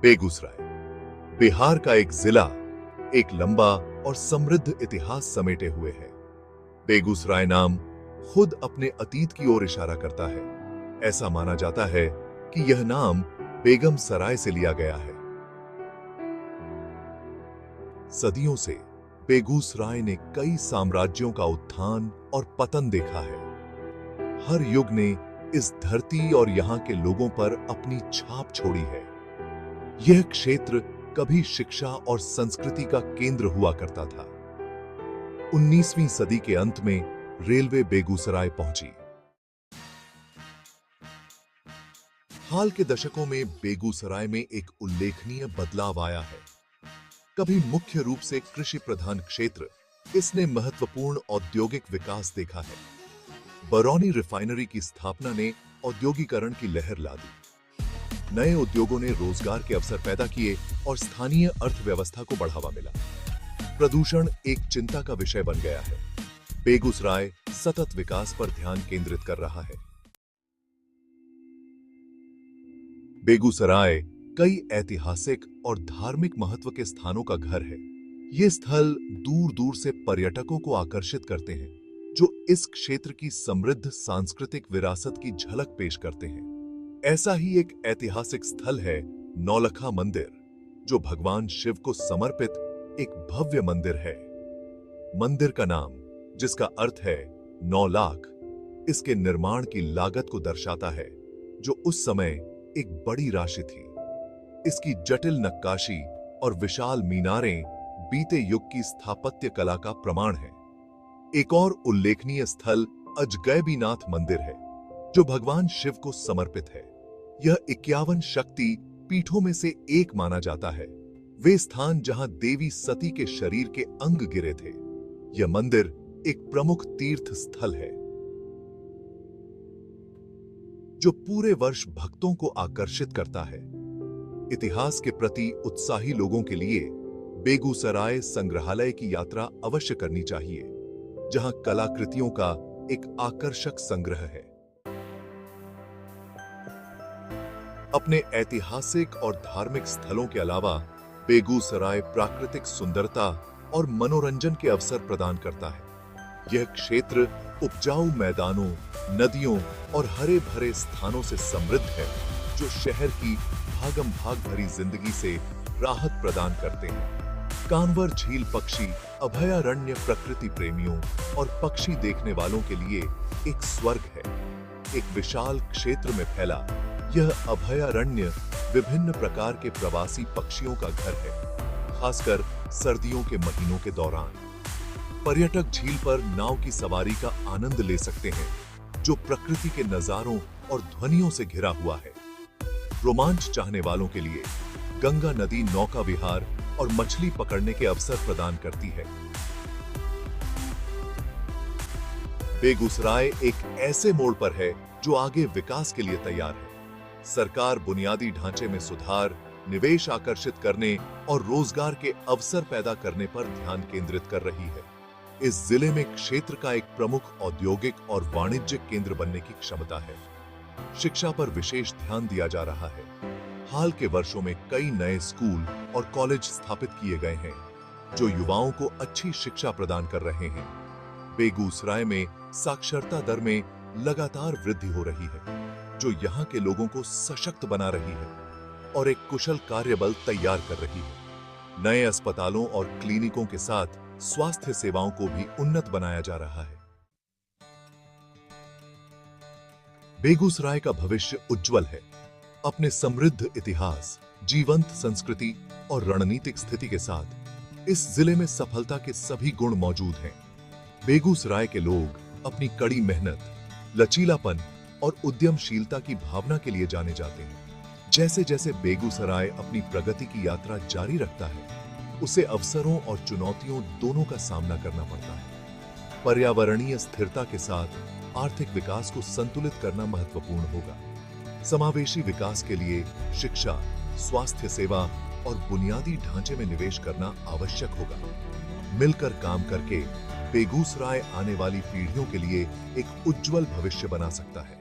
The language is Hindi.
बेगूसराय बिहार का एक जिला एक लंबा और समृद्ध इतिहास समेटे हुए है। बेगूसराय नाम खुद अपने अतीत की ओर इशारा करता है। ऐसा माना जाता है कि यह नाम बेगम सराय से लिया गया है। सदियों से बेगूसराय ने कई साम्राज्यों का उत्थान और पतन देखा है। हर युग ने इस धरती और यहां के लोगों पर अपनी छाप छोड़ी है। यह क्षेत्र कभी शिक्षा और संस्कृति का केंद्र हुआ करता था। 19वीं सदी के अंत में रेलवे बेगूसराय पहुंची। हाल के दशकों में बेगूसराय में एक उल्लेखनीय बदलाव आया है। कभी मुख्य रूप से कृषि प्रधान क्षेत्र, इसने महत्वपूर्ण औद्योगिक विकास देखा है। बरौनी रिफाइनरी की स्थापना ने औद्योगिकरण की लहर ला दी। नए उद्योगों ने रोजगार के अवसर पैदा किए और स्थानीय अर्थव्यवस्था को बढ़ावा मिला। प्रदूषण एक चिंता का विषय बन गया है। बेगूसराय सतत विकास पर ध्यान केंद्रित कर रहा है। बेगूसराय कई ऐतिहासिक और धार्मिक महत्व के स्थानों का घर है। ये स्थल दूर दूर से पर्यटकों को आकर्षित करते हैं, जो इस क्षेत्र की समृद्ध सांस्कृतिक विरासत की झलक पेश करते हैं। ऐसा ही एक ऐतिहासिक स्थल है नौलखा मंदिर, जो भगवान शिव को समर्पित एक भव्य मंदिर है। मंदिर का नाम, जिसका अर्थ है 9 लाख, इसके निर्माण की लागत को दर्शाता है, जो उस समय एक बड़ी राशि थी। इसकी जटिल नक्काशी और विशाल मीनारें बीते युग की स्थापत्य कला का प्रमाण है। एक और उल्लेखनीय स्थल अजगैबीनाथ मंदिर है, जो भगवान शिव को समर्पित है। यह 51 शक्ति पीठों में से एक माना जाता है। वे स्थान जहां देवी सती के शरीर के अंग गिरे थे। यह मंदिर एक प्रमुख तीर्थ स्थल है, जो पूरे वर्ष भक्तों को आकर्षित करता है। इतिहास के प्रति उत्साही लोगों के लिए बेगूसराय संग्रहालय की यात्रा अवश्य करनी चाहिए, जहां कलाकृतियों का एक आकर्षक संग्रह है। अपने ऐतिहासिक और धार्मिक स्थलों के अलावा बेगूसराय प्राकृतिक सुंदरता और मनोरंजन के अवसर प्रदान करता है। यह क्षेत्र उपजाऊ मैदानों, नदियों और हरे भरे स्थानों से समृद्ध है, जो शहर की भागम भाग भरी जिंदगी से राहत प्रदान करते हैं। कांवर झील पक्षी अभयारण्य प्रकृति प्रेमियों और पक्षी देखने वालों के लिए एक स्वर्ग है। एक विशाल क्षेत्र में फैला यह अभयारण्य विभिन्न प्रकार के प्रवासी पक्षियों का घर है, खासकर सर्दियों के महीनों के दौरान। पर्यटक झील पर नाव की सवारी का आनंद ले सकते हैं, जो प्रकृति के नजारों और ध्वनियों से घिरा हुआ है। रोमांच चाहने वालों के लिए गंगा नदी नौका विहार और मछली पकड़ने के अवसर प्रदान करती है। बेगूसराय एक ऐसे मोड़ पर है जो आगे विकास के लिए तैयार है। सरकार बुनियादी ढांचे में सुधार, निवेश आकर्षित करने और रोजगार के अवसर पैदा करने पर ध्यान केंद्रित कर रही है। इस जिले में क्षेत्र का एक प्रमुख औद्योगिक और वाणिज्यिक केंद्र बनने की क्षमता है। शिक्षा पर विशेष ध्यान दिया जा रहा है। हाल के वर्षों में कई नए स्कूल और कॉलेज स्थापित किए गए हैं, जो युवाओं को अच्छी शिक्षा प्रदान कर रहे हैं। बेगूसराय में साक्षरता दर में लगातार वृद्धि हो रही है, जो यहाँ के लोगों को सशक्त बना रही है और एक कुशल कार्यबल तैयार कर रही है। नए अस्पतालों और क्लिनिकों के साथ स्वास्थ्य सेवाओं को भी उन्नत बनाया जा रहा है। बेगूसराय का भविष्य उज्जवल है। अपने समृद्ध इतिहास, जीवंत संस्कृति और रणनीतिक स्थिति के साथ इस जिले में सफलता के सभी गुण मौजूद हैं। बेगूसराय के लोग अपनी कड़ी मेहनत, लचीलापन और उद्यमशीलता की भावना के लिए जाने जाते हैं। जैसे जैसे बेगूसराय अपनी प्रगति की यात्रा जारी रखता है, उसे अवसरों और चुनौतियों दोनों का सामना करना पड़ता है। पर्यावरणीय स्थिरता के साथ आर्थिक विकास को संतुलित करना महत्वपूर्ण होगा। समावेशी विकास के लिए शिक्षा, स्वास्थ्य सेवा और बुनियादी ढांचे में निवेश करना आवश्यक होगा। मिलकर काम करके बेगूसराय आने वाली पीढ़ियों के लिए एक उज्जवल भविष्य बना सकता है।